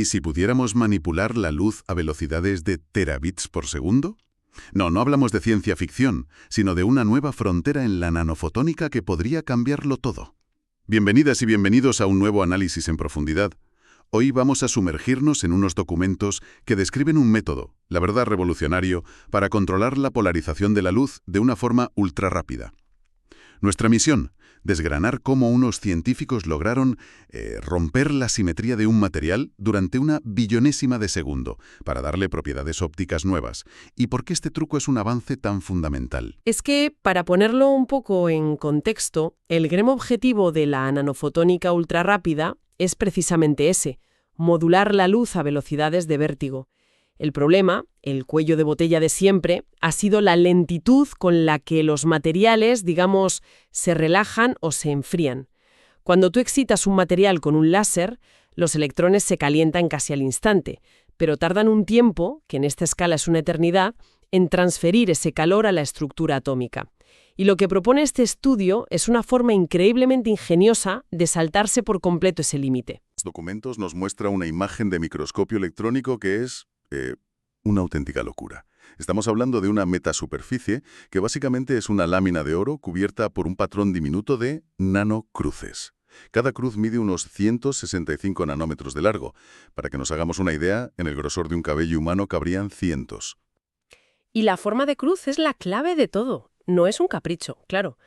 ¿Y si pudiéramos manipular la luz a velocidades de terabits por segundo? No hablamos de ciencia ficción, sino de una nueva frontera en la nanofotónica que podría cambiarlo todo. Bienvenidas y bienvenidos a un nuevo análisis en profundidad. Hoy vamos a sumergirnos en unos documentos que describen un método, la verdad revolucionario, para controlar la polarización de la luz de una forma ultra rápida. Nuestra misión, desgranar cómo unos científicos lograron romper la simetría de un material durante una billonésima de segundo para darle propiedades ópticas nuevas. ¿Y por qué este truco es un avance tan fundamental? Es que, para ponerlo un poco en contexto, el gran objetivo de la nanofotónica ultrarrápida es precisamente ese, modular la luz a velocidades de vértigo. El problema, el cuello de botella de siempre, ha sido la lentitud con la que los materiales, digamos, se relajan o se enfrían. Cuando tú excitas un material con un láser, los electrones se calientan casi al instante, pero tardan un tiempo, que en esta escala es una eternidad, en transferir ese calor a la estructura atómica. Y lo que propone este estudio es una forma increíblemente ingeniosa de saltarse por completo ese límite. Los documentos nos muestra una imagen de microscopio electrónico que es una auténtica locura. Estamos hablando de una metasuperficie que básicamente es una lámina de oro cubierta por un patrón diminuto de nanocruces. Cada cruz mide unos 165 nanómetros de largo. Para que nos hagamos una idea, en el grosor de un cabello humano cabrían cientos. Y la forma de cruz es la clave de todo. No es un capricho, claro.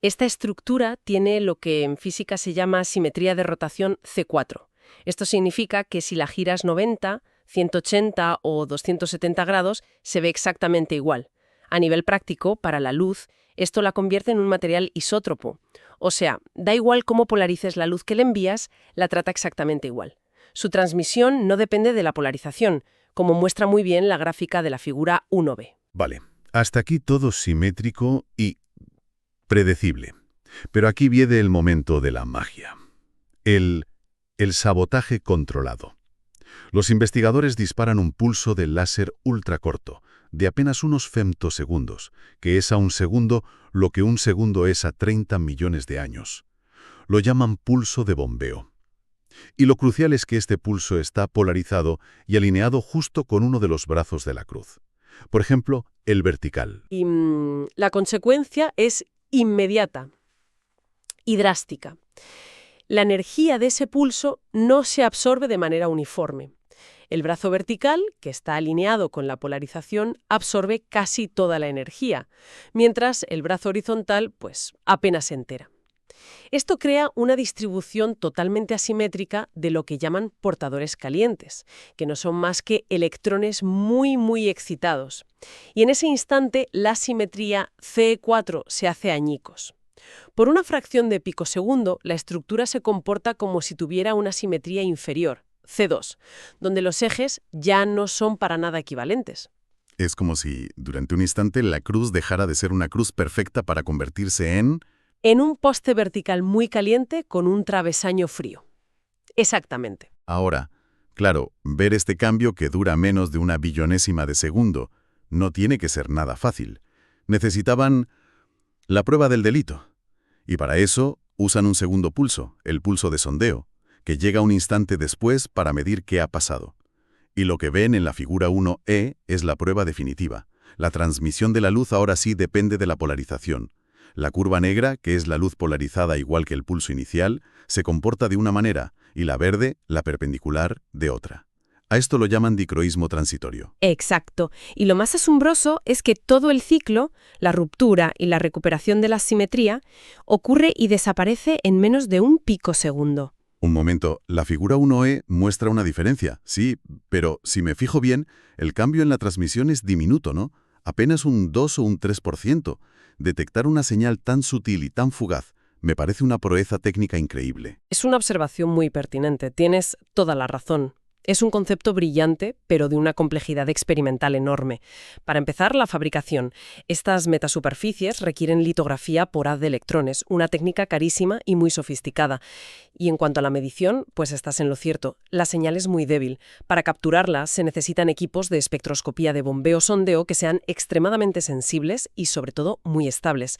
Esta estructura tiene lo que en física se llama simetría de rotación C4. Esto significa que si la giras 90, 180 o 270 grados, se ve exactamente igual. A nivel práctico, para la luz, esto la convierte en un material isótropo. O sea, da igual cómo polarices la luz que le envías, la trata exactamente igual. Su transmisión no depende de la polarización, como muestra muy bien la gráfica de la figura 1b. Vale, hasta aquí todo simétrico y predecible. Pero aquí viene el momento de la magia. El sabotaje controlado. Los investigadores disparan un pulso de láser ultracorto, de apenas unos femtosegundos, que es a un segundo lo que un segundo es a 30 millones de años. Lo llaman pulso de bombeo. Y lo crucial es que este pulso está polarizado y alineado justo con uno de los brazos de la cruz. Por ejemplo, el vertical. Y la consecuencia es inmediata y drástica. La energía de ese pulso no se absorbe de manera uniforme. El brazo vertical, que está alineado con la polarización, absorbe casi toda la energía, mientras el brazo horizontal, pues, apenas se entera. Esto crea una distribución totalmente asimétrica de lo que llaman portadores calientes, que no son más que electrones muy excitados. Y en ese instante, la simetría C4 se hace añicos. Por una fracción de picosegundo, la estructura se comporta como si tuviera una simetría inferior, C2, donde los ejes ya no son para nada equivalentes. Es como si, durante un instante, la cruz dejara de ser una cruz perfecta para convertirse en un poste vertical muy caliente con un travesaño frío. Exactamente. Ahora, claro, ver este cambio que dura menos de una billonésima de segundo no tiene que ser nada fácil. Necesitaban la prueba del delito. Y para eso usan un segundo pulso, el pulso de sondeo, que llega un instante después para medir qué ha pasado. Y lo que ven en la figura 1e es la prueba definitiva. La transmisión de la luz ahora sí depende de la polarización. La curva negra, que es la luz polarizada igual que el pulso inicial, se comporta de una manera, y la verde, la perpendicular, de otra. A esto lo llaman dicroísmo transitorio. Exacto. Y lo más asombroso es que todo el ciclo, la ruptura y la recuperación de la simetría, ocurre y desaparece en menos de un picosegundo. Un momento, la figura 1e muestra una diferencia, sí, pero si me fijo bien, el cambio en la transmisión es diminuto, ¿no? Apenas un 2 o un 3%. Detectar una señal tan sutil y tan fugaz me parece una proeza técnica increíble. Es una observación muy pertinente. Tienes toda la razón. Es un concepto brillante, pero de una complejidad experimental enorme. Para empezar, la fabricación. Estas metasuperficies requieren litografía por haz de electrones, una técnica carísima y muy sofisticada. Y en cuanto a la medición, pues estás en lo cierto. La señal es muy débil. Para capturarla se necesitan equipos de espectroscopía de bombeo-sondeo que sean extremadamente sensibles y, sobre todo, muy estables.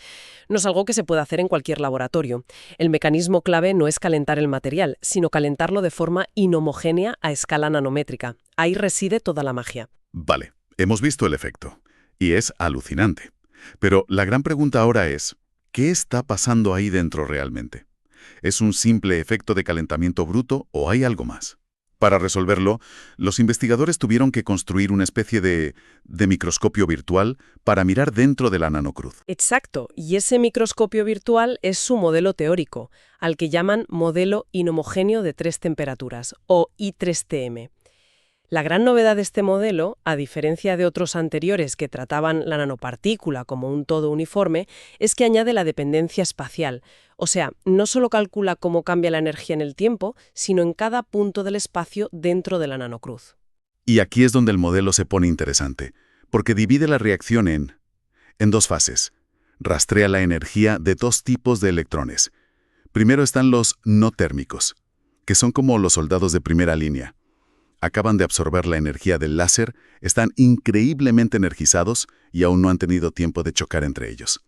No es algo que se pueda hacer en cualquier laboratorio. El mecanismo clave no es calentar el material, sino calentarlo de forma inhomogénea a escala escala nanométrica. Ahí reside toda la magia. Vale, hemos visto el efecto. Y es alucinante. Pero la gran pregunta ahora es, ¿qué está pasando ahí dentro realmente? ¿Es un simple efecto de calentamiento bruto o hay algo más? Para resolverlo, los investigadores tuvieron que construir una especie de microscopio virtual para mirar dentro de la nanocruz. Exacto, y ese microscopio virtual es su modelo teórico, al que llaman modelo inhomogéneo de tres temperaturas, o I3TM. La gran novedad de este modelo, a diferencia de otros anteriores que trataban la nanopartícula como un todo uniforme, es que añade la dependencia espacial. O sea, no solo calcula cómo cambia la energía en el tiempo, sino en cada punto del espacio dentro de la nanocruz. Y aquí es donde el modelo se pone interesante, porque divide la reacción en dos fases. Rastrea la energía de dos tipos de electrones. Primero están los no térmicos, que son como los soldados de primera línea. Acaban de absorber la energía del láser, están increíblemente energizados y aún no han tenido tiempo de chocar entre ellos.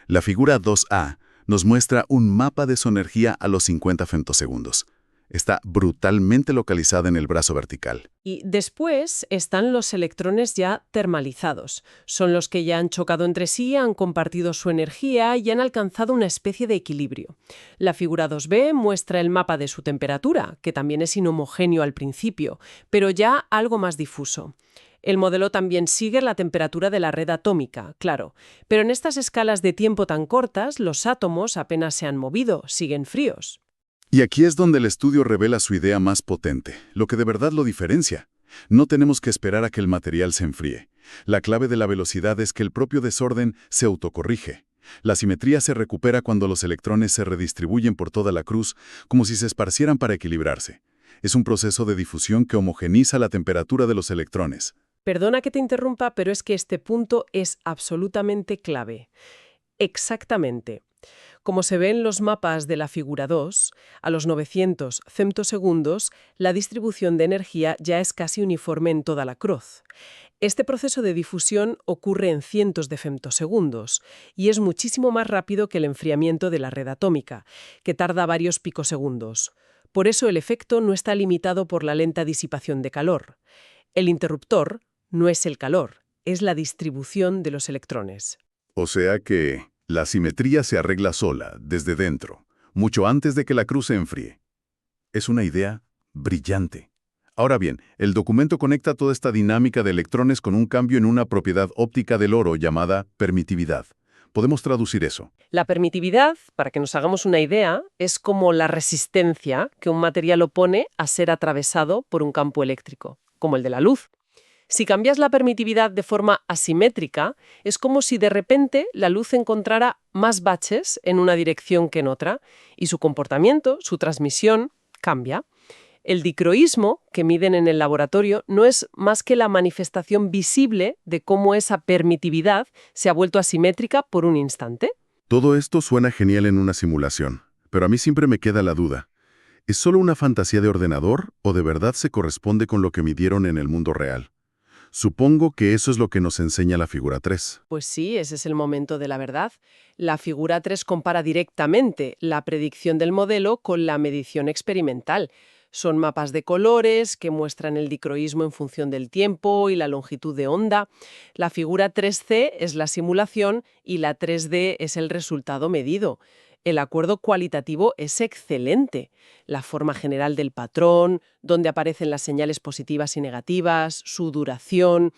La figura 2A nos muestra un mapa de su energía a los 50 femtosegundos. Está brutalmente localizada en el brazo vertical. Y después están los electrones ya termalizados. Son los que ya han chocado entre sí, han compartido su energía y han alcanzado una especie de equilibrio. La figura 2B muestra el mapa de su temperatura, que también es inhomogéneo al principio, pero ya algo más difuso. El modelo también sigue la temperatura de la red atómica, claro, pero en estas escalas de tiempo tan cortas, los átomos apenas se han movido, siguen fríos. Y aquí es donde el estudio revela su idea más potente, lo que de verdad lo diferencia. No tenemos que esperar a que el material se enfríe. La clave de la velocidad es que el propio desorden se autocorrige. La simetría se recupera cuando los electrones se redistribuyen por toda la cruz, como si se esparcieran para equilibrarse. Es un proceso de difusión que homogeniza la temperatura de los electrones. Perdona que te interrumpa, pero es que este punto es absolutamente clave. Exactamente. Como se ve en los mapas de la figura 2, a los 900 femtosegundos, la distribución de energía ya es casi uniforme en toda la cruz. Este proceso de difusión ocurre en cientos de femtosegundos y es muchísimo más rápido que el enfriamiento de la red atómica, que tarda varios picosegundos. Por eso el efecto no está limitado por la lenta disipación de calor. El interruptor no es el calor, es la distribución de los electrones. O sea que la simetría se arregla sola, desde dentro, mucho antes de que la cruz se enfríe. Es una idea brillante. Ahora bien, el documento conecta toda esta dinámica de electrones con un cambio en una propiedad óptica del oro llamada permitividad. ¿Podemos traducir eso? La permitividad, para que nos hagamos una idea, es como la resistencia que un material opone a ser atravesado por un campo eléctrico, como el de la luz. Si cambias la permitividad de forma asimétrica, es como si de repente la luz encontrara más baches en una dirección que en otra, y su comportamiento, su transmisión, cambia. El dicroísmo, que miden en el laboratorio, no es más que la manifestación visible de cómo esa permitividad se ha vuelto asimétrica por un instante. Todo esto suena genial en una simulación, pero a mí siempre me queda la duda. ¿Es solo una fantasía de ordenador o de verdad se corresponde con lo que midieron en el mundo real? Supongo que eso es lo que nos enseña la figura 3. Pues sí, ese es el momento de la verdad. La figura 3 compara directamente la predicción del modelo con la medición experimental. Son mapas de colores que muestran el dicroísmo en función del tiempo y la longitud de onda. La figura 3C es la simulación y la 3D es el resultado medido. El acuerdo cualitativo es excelente. La forma general del patrón, dónde aparecen las señales positivas y negativas, su duración.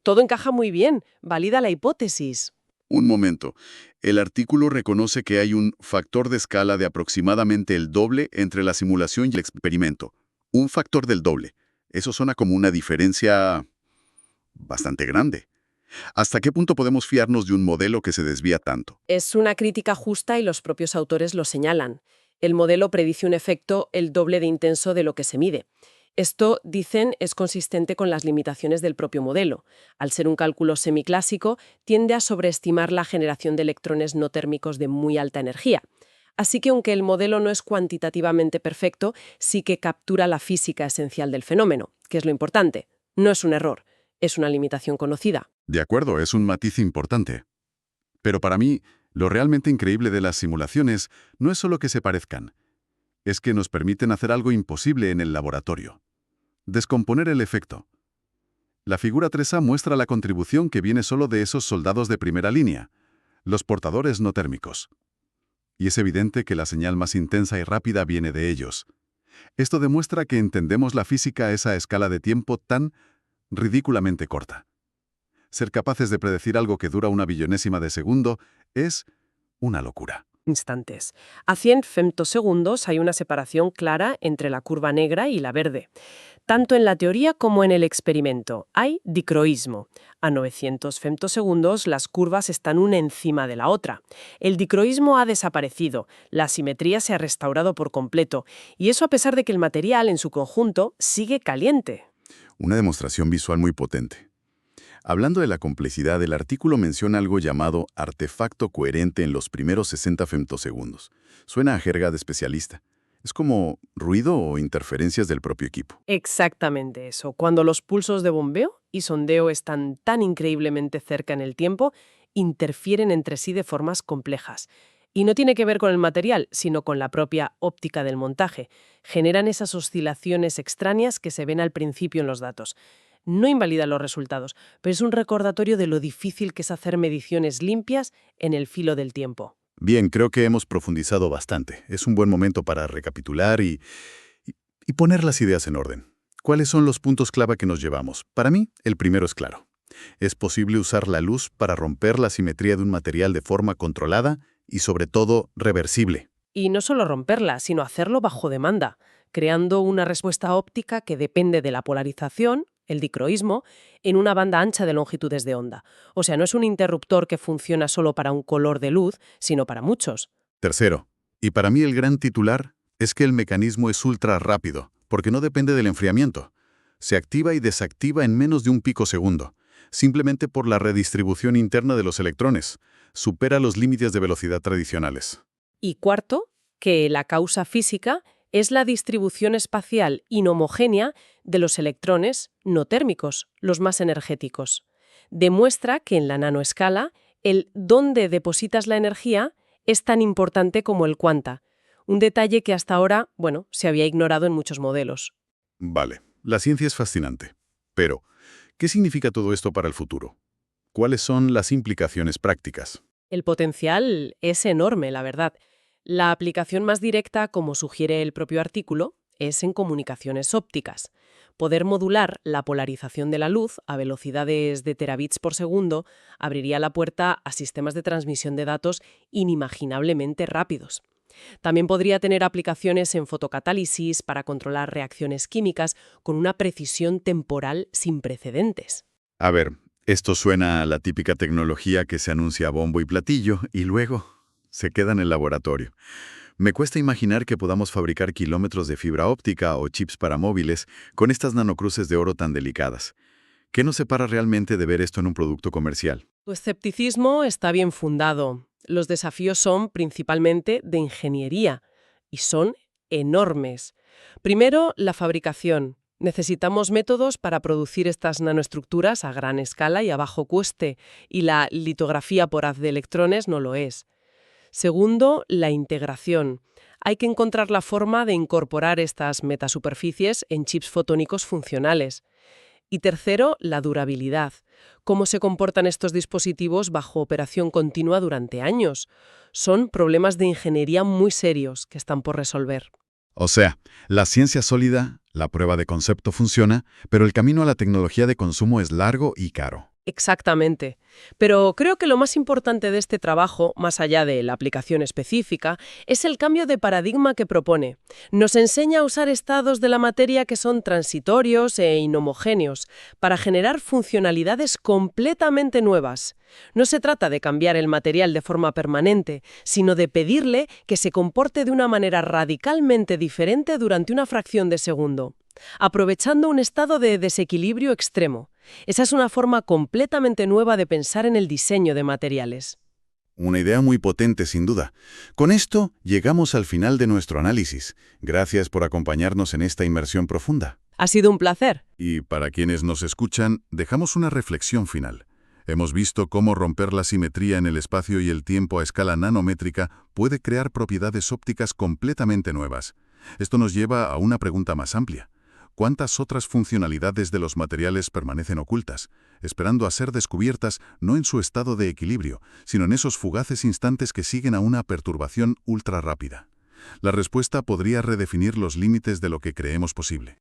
Todo encaja muy bien, valida la hipótesis. Un momento. El artículo reconoce que hay un factor de escala de aproximadamente el doble entre la simulación y el experimento. Un factor del doble. Eso suena como una diferencia bastante grande. ¿Hasta qué punto podemos fiarnos de un modelo que se desvía tanto? Es una crítica justa y los propios autores lo señalan. El modelo predice un efecto el doble de intenso de lo que se mide. Esto, dicen, es consistente con las limitaciones del propio modelo. Al ser un cálculo semiclásico, tiende a sobreestimar la generación de electrones no térmicos de muy alta energía. Así que aunque el modelo no es cuantitativamente perfecto, sí que captura la física esencial del fenómeno, que es lo importante. No es un error, es una limitación conocida. De acuerdo, es un matiz importante. Pero para mí, lo realmente increíble de las simulaciones no es solo que se parezcan, es que nos permiten hacer algo imposible en el laboratorio. Descomponer el efecto. La figura 3A muestra la contribución que viene solo de esos soldados de primera línea, los portadores no térmicos. Y es evidente que la señal más intensa y rápida viene de ellos. Esto demuestra que entendemos la física a esa escala de tiempo tan ridículamente corta. Ser capaces de predecir algo que dura una billonésima de segundo es una locura. Instantes. A 100 femtosegundos hay una separación clara entre la curva negra y la verde. Tanto en la teoría como en el experimento hay dicroísmo. A 900 femtosegundos las curvas están una encima de la otra. El dicroísmo ha desaparecido, la simetría se ha restaurado por completo, y eso a pesar de que el material en su conjunto sigue caliente. Una demostración visual muy potente. Hablando de la complejidad, el artículo menciona algo llamado artefacto coherente en los primeros 60 femtosegundos. Suena a jerga de especialista. Es como ruido o interferencias del propio equipo. Exactamente eso. Cuando los pulsos de bombeo y sondeo están tan increíblemente cerca en el tiempo, interfieren entre sí de formas complejas. Y no tiene que ver con el material, sino con la propia óptica del montaje. Generan esas oscilaciones extrañas que se ven al principio en los datos. No invalidan los resultados, pero es un recordatorio de lo difícil que es hacer mediciones limpias en el filo del tiempo. Bien, creo que hemos profundizado bastante. Es un buen momento para recapitular y poner las ideas en orden. ¿Cuáles son los puntos clave que nos llevamos? Para mí, el primero es claro. Es posible usar la luz para romper la simetría de un material de forma controlada y, sobre todo, reversible. Y no solo romperla, sino hacerlo bajo demanda, creando una respuesta óptica que depende de la polarización, el dicroísmo, en una banda ancha de longitudes de onda. O sea, no es un interruptor que funciona solo para un color de luz, sino para muchos. Tercero, y para mí el gran titular, es que el mecanismo es ultra rápido, porque no depende del enfriamiento. Se activa y desactiva en menos de un picosegundo, simplemente por la redistribución interna de los electrones. Supera los límites de velocidad tradicionales. Y cuarto, que la causa física es la distribución espacial inhomogénea de los electrones no térmicos, los más energéticos. Demuestra que en la nanoescala, el dónde depositas la energía es tan importante como el cuánta, un detalle que hasta ahora, se había ignorado en muchos modelos. Vale, la ciencia es fascinante. Pero, ¿qué significa todo esto para el futuro? ¿Cuáles son las implicaciones prácticas? El potencial es enorme, la verdad. La aplicación más directa, como sugiere el propio artículo, es en comunicaciones ópticas. Poder modular la polarización de la luz a velocidades de terabits por segundo abriría la puerta a sistemas de transmisión de datos inimaginablemente rápidos. También podría tener aplicaciones en fotocatálisis para controlar reacciones químicas con una precisión temporal sin precedentes. A ver, esto suena a la típica tecnología que se anuncia a bombo y platillo y luego se queda en el laboratorio. Me cuesta imaginar que podamos fabricar kilómetros de fibra óptica o chips para móviles con estas nanocruces de oro tan delicadas. ¿Qué nos separa realmente de ver esto en un producto comercial? Tu escepticismo está bien fundado. Los desafíos son principalmente de ingeniería y son enormes. Primero, la fabricación. Necesitamos métodos para producir estas nanoestructuras a gran escala y a bajo coste, y la litografía por haz de electrones no lo es. Segundo, la integración. Hay que encontrar la forma de incorporar estas metasuperficies en chips fotónicos funcionales. Y tercero, la durabilidad. ¿Cómo se comportan estos dispositivos bajo operación continua durante años? Son problemas de ingeniería muy serios que están por resolver. O sea, la ciencia sólida, la prueba de concepto funciona, pero el camino a la tecnología de consumo es largo y caro. Exactamente. Pero creo que lo más importante de este trabajo, más allá de la aplicación específica, es el cambio de paradigma que propone. Nos enseña a usar estados de la materia que son transitorios e inhomogéneos para generar funcionalidades completamente nuevas. No se trata de cambiar el material de forma permanente, sino de pedirle que se comporte de una manera radicalmente diferente durante una fracción de segundo, aprovechando un estado de desequilibrio extremo. Esa es una forma completamente nueva de pensar en el diseño de materiales. Una idea muy potente, sin duda. Con esto, llegamos al final de nuestro análisis. Gracias por acompañarnos en esta inmersión profunda. Ha sido un placer. Y para quienes nos escuchan, dejamos una reflexión final. Hemos visto cómo romper la simetría en el espacio y el tiempo a escala nanométrica puede crear propiedades ópticas completamente nuevas. Esto nos lleva a una pregunta más amplia. ¿cuántas otras funcionalidades de los materiales permanecen ocultas, esperando a ser descubiertas no en su estado de equilibrio, sino en esos fugaces instantes que siguen a una perturbación ultra rápida? La respuesta podría redefinir los límites de lo que creemos posible.